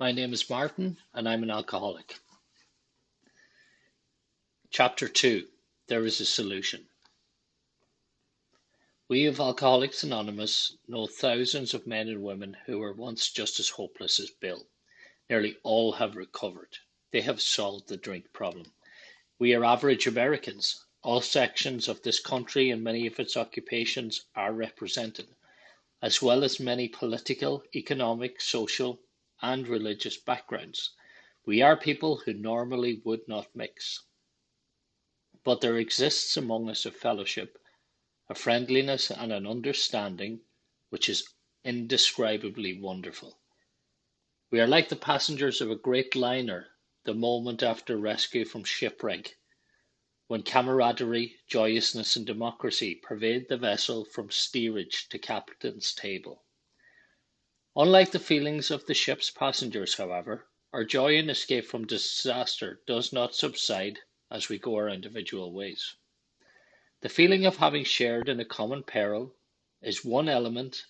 My name is Martin, and I'm an alcoholic. Chapter 2. There is a solution. We of Alcoholics Anonymous know thousands of men and women who were once just as hopeless as Bill. Nearly all have recovered. They have solved the drink problem. We are average Americans. All sections of this country and many of its occupations are represented, as well as many political, economic, social, and religious backgrounds. We are people who normally would not mix. But there exists among us a fellowship, a friendliness, and an understanding which is indescribably wonderful. We are like the passengers of a great liner the moment after rescue from shipwreck, when camaraderie, joyousness, and democracy pervade the vessel from steerage to captain's table. Unlike the feelings of the ship's passengers, however, our joy in escape from disaster does not subside as we go our individual ways. The feeling of having shared in a common peril is one element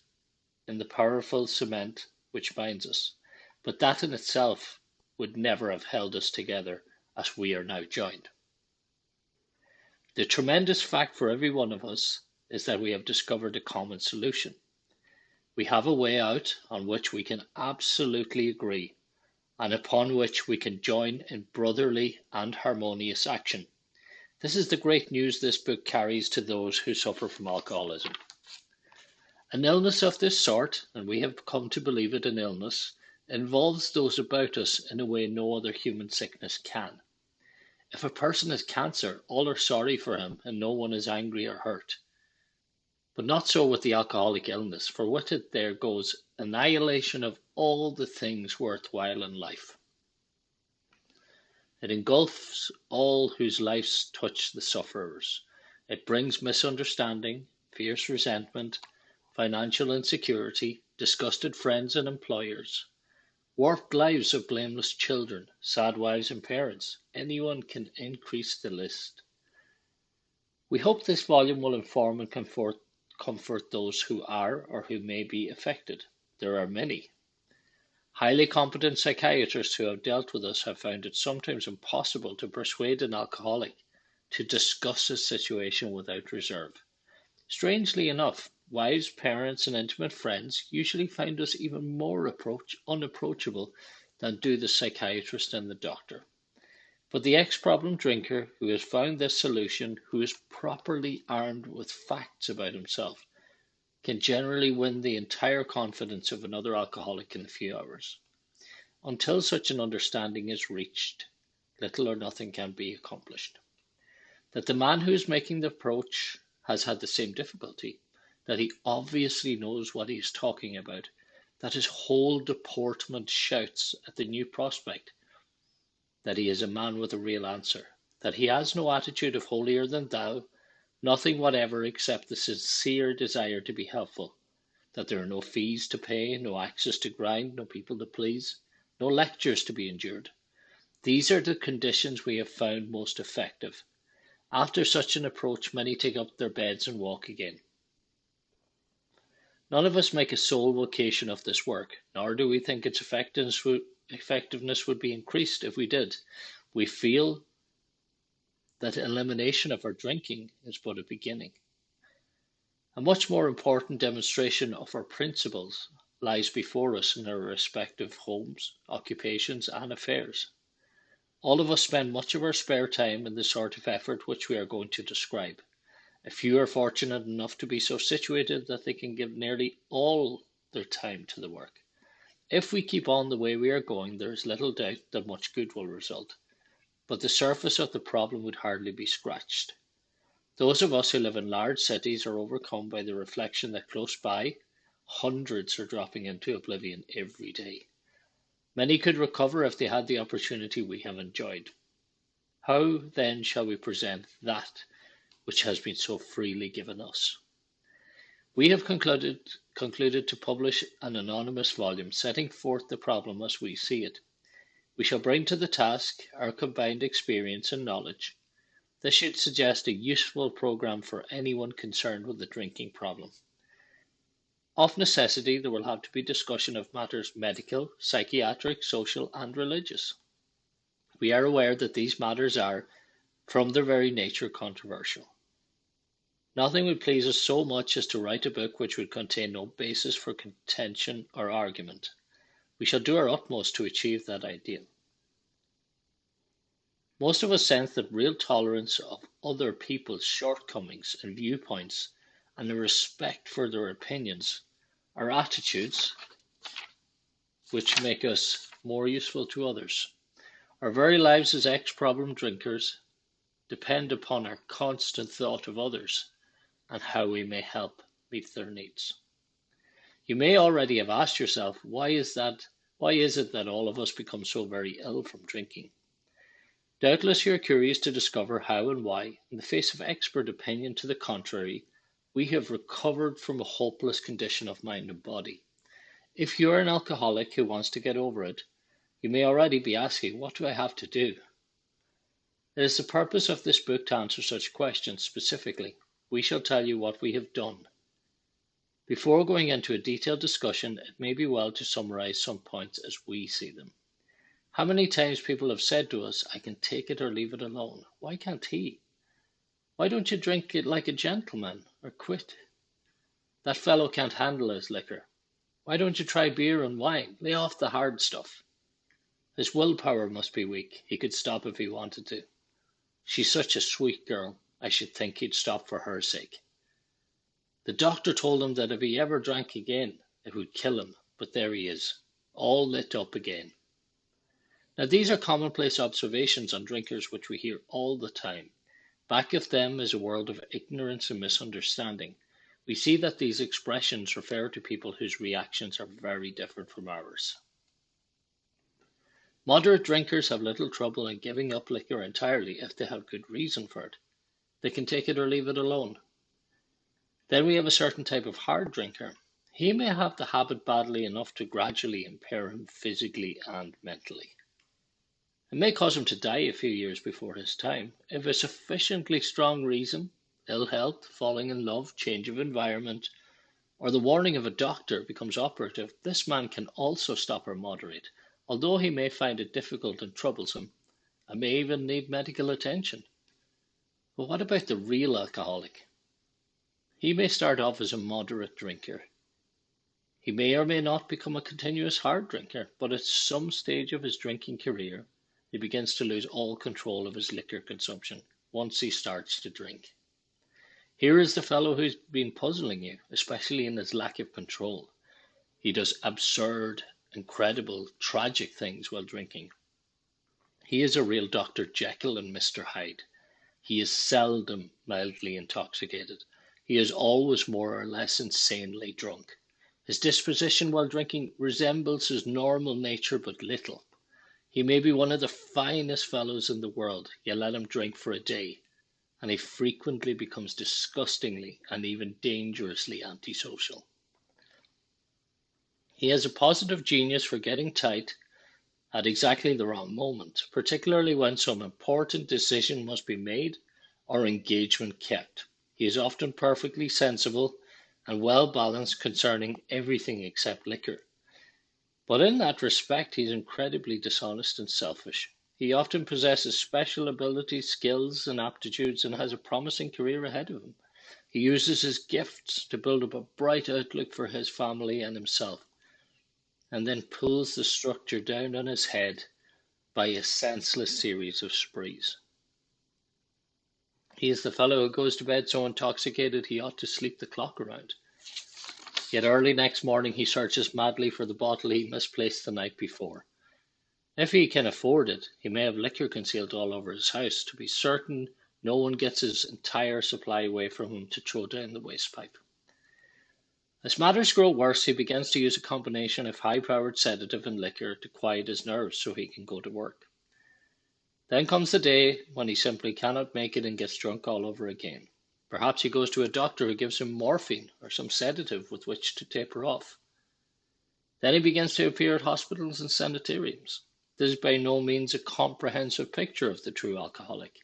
in the powerful cement which binds us, but that in itself would never have held us together as we are now joined. The tremendous fact for every one of us is that we have discovered a common solution. We have a way out on which we can absolutely agree and upon which we can join in brotherly and harmonious action. This is the great news this book carries to those who suffer from alcoholism. An illness of this sort, and we have come to believe it an illness, involves those about us in a way no other human sickness can. If a person has cancer, all are sorry for him and no one is angry or hurt. But not so with the alcoholic illness, for with it there goes annihilation of all the things worthwhile in life. It engulfs all whose lives touch the sufferers. It brings misunderstanding, fierce resentment, financial insecurity, disgusted friends and employers, warped lives of blameless children, sad wives and parents. Anyone can increase the list. We hope this volume will inform and comfort those who are or who may be affected. There are many. Highly competent psychiatrists who have dealt with us have found it sometimes impossible to persuade an alcoholic to discuss his situation without reserve. Strangely enough, wives, parents, and intimate friends usually find us even more unapproachable than do the psychiatrist and the doctor. But the ex-problem drinker who has found this solution, who is properly armed with facts about himself, can generally win the entire confidence of another alcoholic in a few hours. Until such an understanding is reached, little or nothing can be accomplished. That the man who is making the approach has had the same difficulty, that he obviously knows what he is talking about, that his whole deportment shouts at the new prospect, that he is a man with a real answer, that he has no attitude of holier than thou, nothing whatever except the sincere desire to be helpful, that there are no fees to pay, no axes to grind, no people to please, no lectures to be endured. These are the conditions we have found most effective. After such an approach, many take up their beds and walk again. None of us make a sole vocation of this work, nor do we think its effectiveness would be increased if we did. We feel that elimination of our drinking is but a beginning. A much more important demonstration of our principles lies before us in our respective homes, occupations, and affairs. All of us spend much of our spare time in the sort of effort which we are going to describe. A few are fortunate enough to be so situated that they can give nearly all their time to the work. If we keep on the way we are going, there is little doubt that much good will result, but the surface of the problem would hardly be scratched. Those of us who live in large cities are overcome by the reflection that close by, hundreds are dropping into oblivion every day. Many could recover if they had the opportunity we have enjoyed. How then shall we present that which has been so freely given us? We have concluded to publish an anonymous volume setting forth the problem as we see it. We shall bring to the task our combined experience and knowledge. This should suggest a useful program for anyone concerned with the drinking problem. Of necessity, there will have to be discussion of matters medical, psychiatric, social, and religious. We are aware that these matters are, from their very nature, controversial. Nothing would please us so much as to write a book which would contain no basis for contention or argument. We shall do our utmost to achieve that ideal. Most of us sense that real tolerance of other people's shortcomings and viewpoints and a respect for their opinions are attitudes which make us more useful to others. Our very lives as ex-problem drinkers depend upon our constant thought of others and how we may help meet their needs. You may already have asked yourself, why is it that all of us become so very ill from drinking? Doubtless you are curious to discover how and why, in the face of expert opinion to the contrary, we have recovered from a hopeless condition of mind and body. If you are an alcoholic who wants to get over it, you may already be asking, what do I have to do? It is the purpose of this book to answer such questions specifically. We shall tell you what we have done. Before going into a detailed discussion, it may be well to summarize some points as we see them. How many times people have said to us, I can take it or leave it alone. Why can't he? Why don't you drink it like a gentleman or quit? That fellow can't handle his liquor. Why don't you try beer and wine? Lay off the hard stuff. His willpower must be weak. He could stop if he wanted to. She's such a sweet girl. I should think he'd stop for her sake. The doctor told him that if he ever drank again, it would kill him. But there he is, all lit up again. Now these are commonplace observations on drinkers which we hear all the time. Back of them is a world of ignorance and misunderstanding. We see that these expressions refer to people whose reactions are very different from ours. Moderate drinkers have little trouble in giving up liquor entirely if they have good reason for it. They can take it or leave it alone. Then we have a certain type of hard drinker. He may have the habit badly enough to gradually impair him physically and mentally. It may cause him to die a few years before his time. If a sufficiently strong reason, ill health, falling in love, change of environment, or the warning of a doctor becomes operative, this man can also stop or moderate, although he may find it difficult and troublesome, and may even need medical attention. But what about the real alcoholic? He may start off as a moderate drinker. He may or may not become a continuous hard drinker, but at some stage of his drinking career, he begins to lose all control of his liquor consumption once he starts to drink. Here is the fellow who's been puzzling you, especially in his lack of control. He does absurd, incredible, tragic things while drinking. He is a real Dr. Jekyll and Mr. Hyde. He is seldom mildly intoxicated. He is always more or less insanely drunk. His disposition while drinking resembles his normal nature but little. He may be one of the finest fellows in the world. You let him drink for a day, and he frequently becomes disgustingly and even dangerously antisocial. He has a positive genius for getting tight at exactly the wrong moment, particularly when some important decision must be made or engagement kept. He is often perfectly sensible and well balanced concerning everything except liquor. But in that respect, he is incredibly dishonest and selfish. He often possesses special abilities, skills, and aptitudes and has a promising career ahead of him. He uses his gifts to build up a bright outlook for his family and himself, and then pulls the structure down on his head by a senseless series of sprees. He is the fellow who goes to bed so intoxicated he ought to sleep the clock around. Yet early next morning he searches madly for the bottle he misplaced the night before. If he can afford it, he may have liquor concealed all over his house to be certain no one gets his entire supply away from him to throw down the waste pipe. As matters grow worse, he begins to use a combination of high-powered sedative and liquor to quiet his nerves so he can go to work. Then comes the day when he simply cannot make it and gets drunk all over again. Perhaps he goes to a doctor who gives him morphine or some sedative with which to taper off. Then he begins to appear at hospitals and sanitariums. This is by no means a comprehensive picture of the true alcoholic,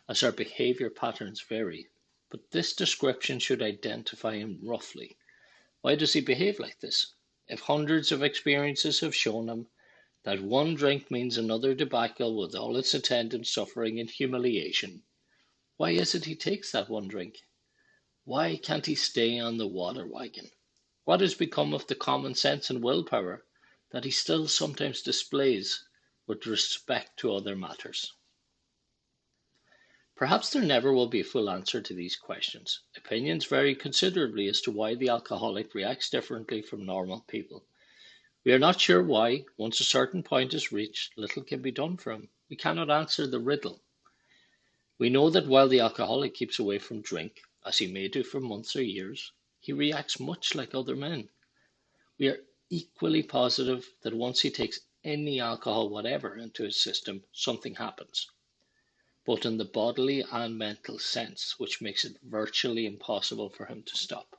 as our behavior patterns vary, but this description should identify him roughly. Why does he behave like this? If hundreds of experiences have shown him that one drink means another debacle with all its attendant suffering and humiliation, why is it he takes that one drink? Why can't he stay on the water wagon? What has become of the common sense and willpower that he still sometimes displays with respect to other matters? Perhaps there never will be a full answer to these questions. Opinions vary considerably as to why the alcoholic reacts differently from normal people. We are not sure why. Once a certain point is reached, little can be done for him. We cannot answer the riddle. We know that while the alcoholic keeps away from drink, as he may do for months or years, he reacts much like other men. We are equally positive that once he takes any alcohol whatever into his system, something happens, both in the bodily and mental sense, which makes it virtually impossible for him to stop.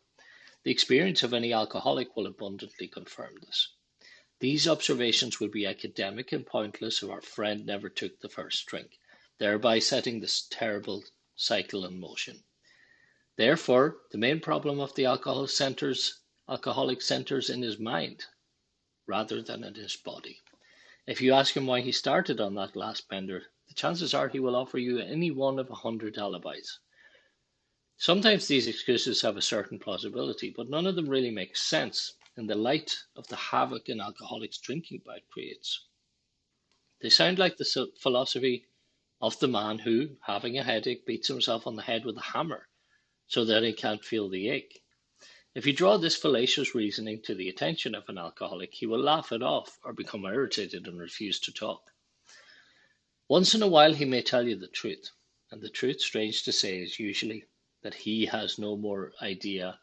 The experience of any alcoholic will abundantly confirm this. These observations would be academic and pointless if our friend never took the first drink, thereby setting this terrible cycle in motion. Therefore, the main problem of the alcoholic centers in his mind rather than in his body. If you ask him why he started on that last bender, the chances are he will offer you any one of 100 alibis. Sometimes these excuses have a certain plausibility, but none of them really make sense in the light of the havoc an alcoholic's drinking bout creates. They sound like the philosophy of the man who, having a headache, beats himself on the head with a hammer so that he can't feel the ache. If you draw this fallacious reasoning to the attention of an alcoholic, he will laugh it off or become irritated and refuse to talk. Once in a while, he may tell you the truth, and the truth, strange to say, is usually that he has no more idea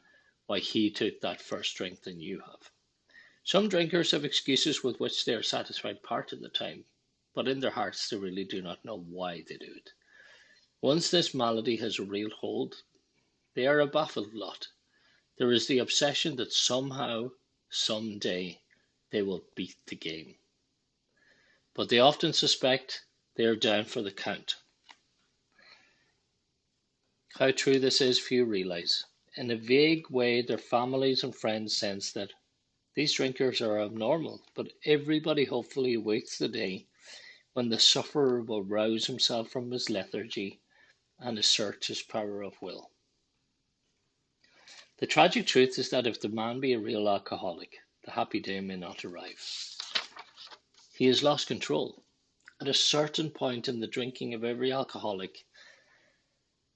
why he took that first drink than you have. Some drinkers have excuses with which they are satisfied part of the time, but in their hearts they really do not know why they do it. Once this malady has a real hold, they are a baffled lot. There is the obsession that somehow, someday, they will beat the game. But they often suspect they are down for the count. How true this is, few realize. In a vague way, their families and friends sense that these drinkers are abnormal, but everybody hopefully awaits the day when the sufferer will rouse himself from his lethargy and assert his power of will. The tragic truth is that if the man be a real alcoholic, the happy day may not arrive. He has lost control. At a certain point in the drinking of every alcoholic,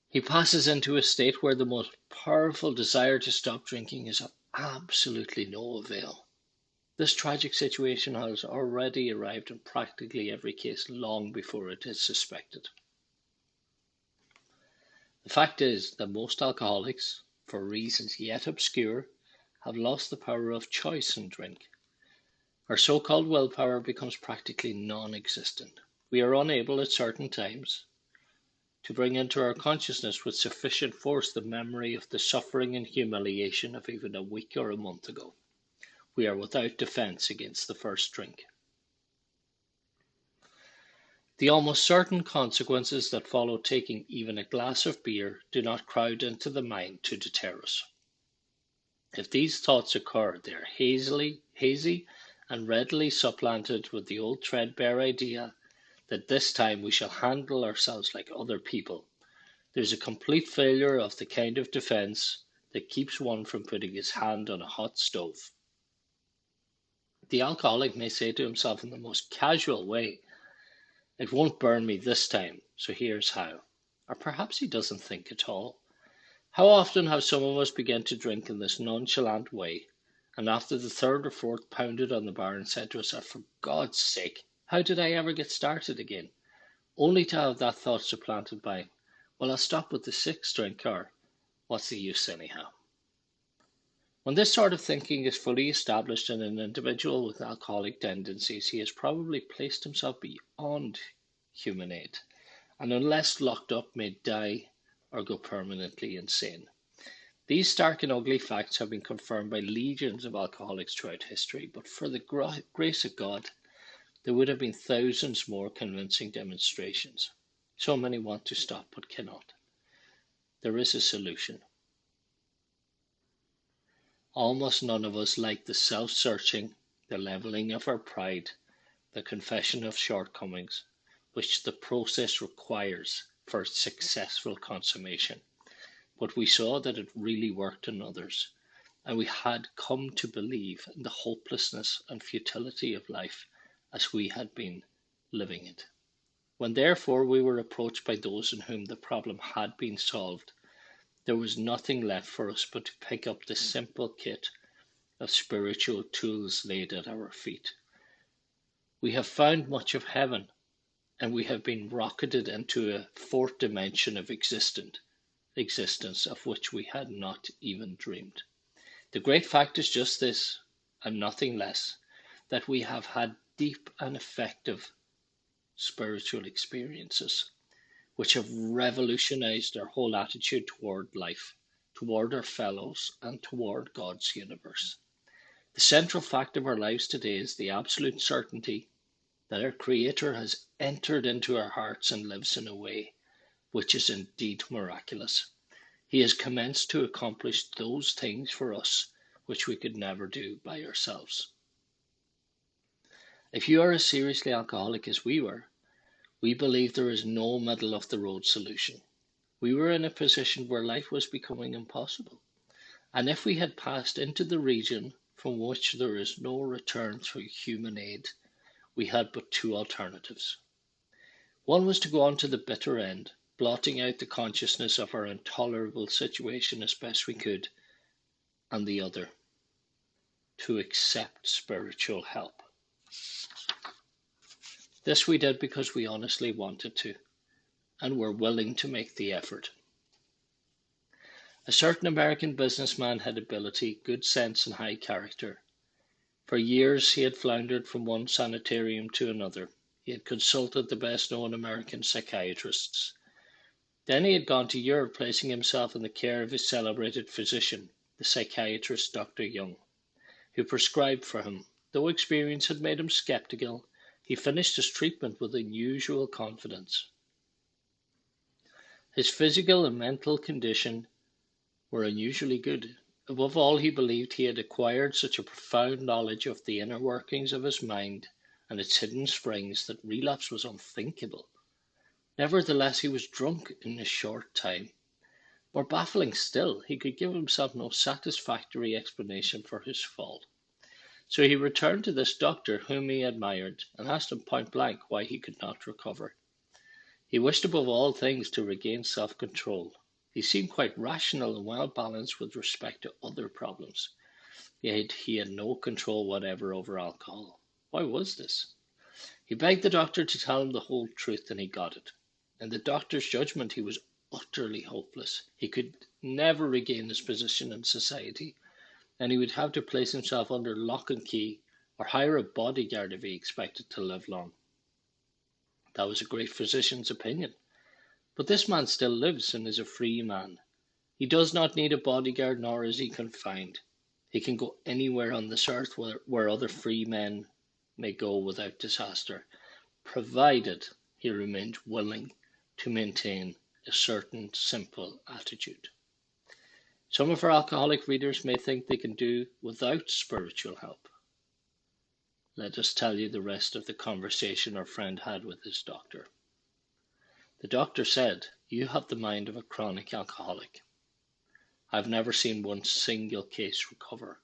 he passes into a state where the most powerful desire to stop drinking is of absolutely no avail. This tragic situation has already arrived in practically every case long before it is suspected. The fact is that most alcoholics, for reasons yet obscure, have lost the power of choice in drink. Our so-called willpower becomes practically non-existent. We are unable at certain times to bring into our consciousness with sufficient force the memory of the suffering and humiliation of even a week or a month ago. We are without defense against the first drink. The almost certain consequences that follow taking even a glass of beer do not crowd into the mind to deter us. If these thoughts occur, they are hazy and readily supplanted with the old threadbare idea that this time we shall handle ourselves like other people. There's a complete failure of the kind of defense that keeps one from putting his hand on a hot stove. The alcoholic may say to himself in the most casual way, "It won't burn me this time, so here's how." Or perhaps he doesn't think at all. How often have some of us begun to drink in this nonchalant way, and after the third or fourth pounded on the bar and said to ourselves, "For God's sake, how did I ever get started again?" Only to have that thought supplanted by, "Well, I'll stop with the sixth drink," or "What's the use anyhow?" When this sort of thinking is fully established in an individual with alcoholic tendencies, he has probably placed himself beyond human aid, and unless locked up may die or go permanently insane. These stark and ugly facts have been confirmed by legions of alcoholics throughout history, but for the grace of God, there would have been thousands more convincing demonstrations. So many want to stop but cannot. There is a solution. Almost none of us like the self-searching, the leveling of our pride, the confession of shortcomings, which the process requires for successful consummation. But we saw that it really worked in others, and we had come to believe in the hopelessness and futility of life as we had been living it. When therefore we were approached by those in whom the problem had been solved, there was nothing left for us but to pick up the simple kit of spiritual tools laid at our feet. We have found much of heaven, and we have been rocketed into a fourth dimension of existence of which we had not even dreamed. The great fact is just this, and nothing less, that we have had deep and effective spiritual experiences which have revolutionized our whole attitude toward life, toward our fellows, and toward God's universe. The central fact of our lives today is the absolute certainty that our Creator has entered into our hearts and lives in a way which is indeed miraculous. He has commenced to accomplish those things for us which we could never do by ourselves. If you are as seriously alcoholic as we were, we believe there is no middle of the road solution. We were in a position where life was becoming impossible. And if we had passed into the region from which there is no return through human aid, we had but two alternatives. One was to go on to the bitter end, blotting out the consciousness of our intolerable situation as best we could, and the other, to accept spiritual help. This we did because we honestly wanted to, and were willing to make the effort. A certain American businessman had ability, good sense, and high character. For years he had floundered from one sanitarium to another. He had consulted the best-known American psychiatrists. Then he had gone to Europe, placing himself in the care of his celebrated physician, the psychiatrist Dr. Young, who prescribed for him. Though experience had made him skeptical, he finished his treatment with unusual confidence. His physical and mental condition were unusually good. Above all, he believed he had acquired such a profound knowledge of the inner workings of his mind and its hidden springs that relapse was unthinkable. Nevertheless, he was drunk in a short time. More baffling still, he could give himself no satisfactory explanation for his fall. So he returned to this doctor whom he admired and asked him point blank why he could not recover. He wished above all things to regain self-control. He seemed quite rational and well balanced with respect to other problems, yet he had no control whatever over alcohol. Why was this? He begged the doctor to tell him the whole truth, and he got it. In the doctor's judgment, he was utterly hopeless. He could never regain his position in society, and he would have to place himself under lock and key or hire a bodyguard if he expected to live long. That was a great physician's opinion. But this man still lives and is a free man. He does not need a bodyguard, nor is he confined. He can go anywhere on this earth where other free men may go without disaster, provided he remains willing to maintain a certain simple attitude. Some of our alcoholic readers may think they can do without spiritual help. Let us tell you the rest of the conversation our friend had with his doctor. The doctor said, "You have the mind of a chronic alcoholic. I've never seen one single case recover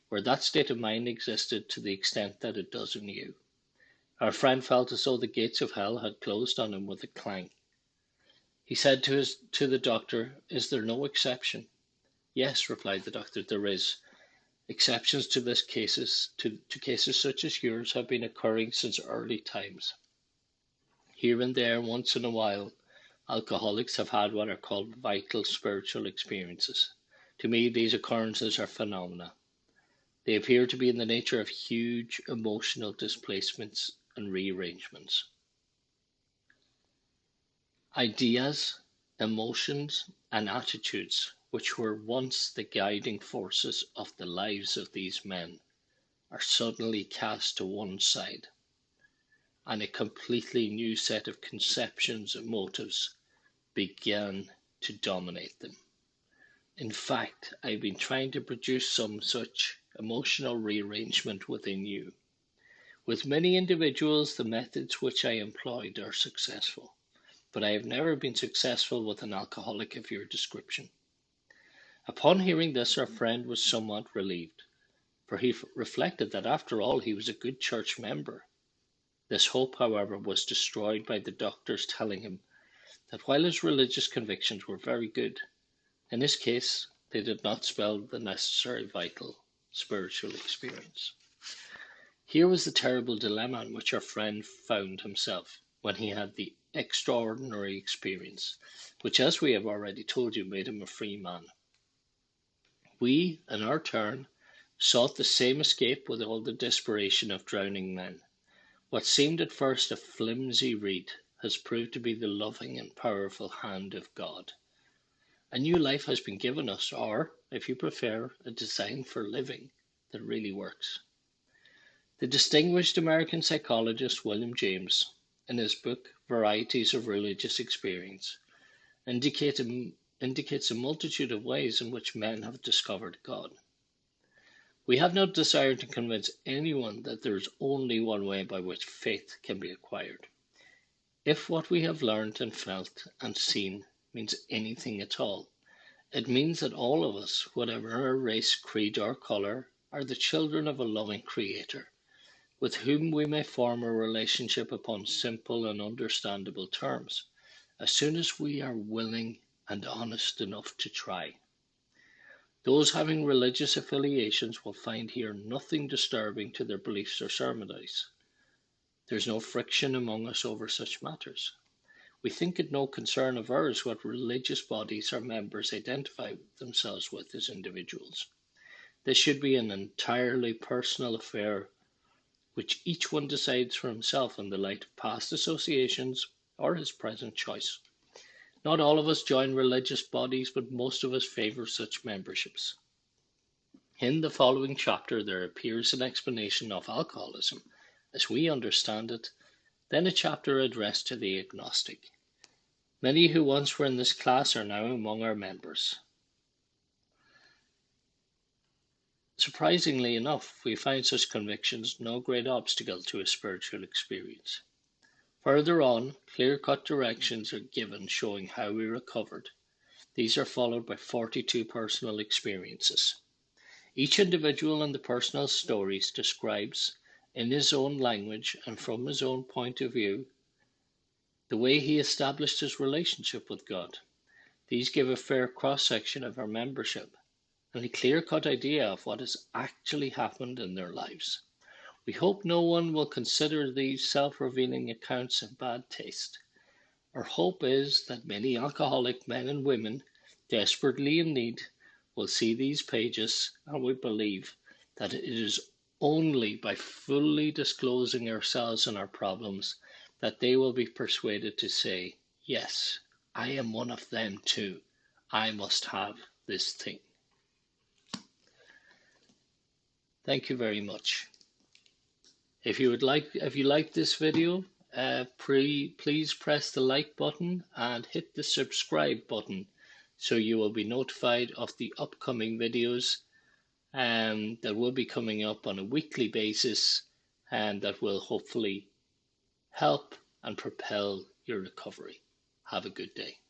where that state of mind existed to the extent that it does in you." Our friend felt as though the gates of hell had closed on him with a clang. He said to the doctor, "Is there no exception?" "Yes," replied the doctor, "there is. Exceptions to cases such as yours have been occurring since early times. Here and there, once in a while, alcoholics have had what are called vital spiritual experiences. To me, these occurrences are phenomena. They appear to be in the nature of huge emotional displacements and rearrangements. Ideas, emotions, and attitudes, which were once the guiding forces of the lives of these men, are suddenly cast to one side, and a completely new set of conceptions and motives begin to dominate them. In fact, I've been trying to produce some such emotional rearrangement within you. With many individuals, the methods which I employed are successful, but I have never been successful with an alcoholic of your description. Upon hearing this, our friend was somewhat relieved, for he reflected that after all he was a good church member. This hope, however, was destroyed by the doctors telling him that while his religious convictions were very good, in his case they did not spell the necessary vital spiritual experience. Here was the terrible dilemma in which our friend found himself when he had the extraordinary experience, which, as we have already told you, made him a free man. We, in our turn, sought the same escape with all the desperation of drowning men. What seemed at first a flimsy reed has proved to be the loving and powerful hand of God. A new life has been given us, or, if you prefer, a design for living that really works. The distinguished American psychologist William James, in his book Varieties of Religious Experience, indicates a multitude of ways in which men have discovered God. We have no desire to convince anyone that there is only one way by which faith can be acquired. If what we have learned and felt and seen means anything at all, it means that all of us, whatever our race, creed, or colour, are the children of a loving Creator, with whom we may form a relationship upon simple and understandable terms, as soon as we are willing and honest enough to try. Those having religious affiliations will find here nothing disturbing to their beliefs or ceremonies. There is no friction among us over such matters. We think it no concern of ours what religious bodies our members identify themselves with as individuals. This should be an entirely personal affair which each one decides for himself in the light of past associations or his present choice. Not all of us join religious bodies, but most of us favour such memberships. In the following chapter there appears an explanation of alcoholism, as we understand it, then a chapter addressed to the agnostic. Many who once were in this class are now among our members. Surprisingly enough, we find such convictions no great obstacle to a spiritual experience. Further on, clear-cut directions are given showing how we recovered. These are followed by 42 personal experiences. Each individual in the personal stories describes, in his own language and from his own point of view, the way he established his relationship with God. These give a fair cross-section of our membership and a clear-cut idea of what has actually happened in their lives. We hope no one will consider these self-revealing accounts in bad taste. Our hope is that many alcoholic men and women, desperately in need, will see these pages, and we believe that it is only by fully disclosing ourselves and our problems that they will be persuaded to say, yes, I am one of them too. I must have this thing. Thank you very much. If you like this video, please press the like button and hit the subscribe button so you will be notified of the upcoming videos that will be coming up on a weekly basis and that will hopefully help and propel your recovery. Have a good day.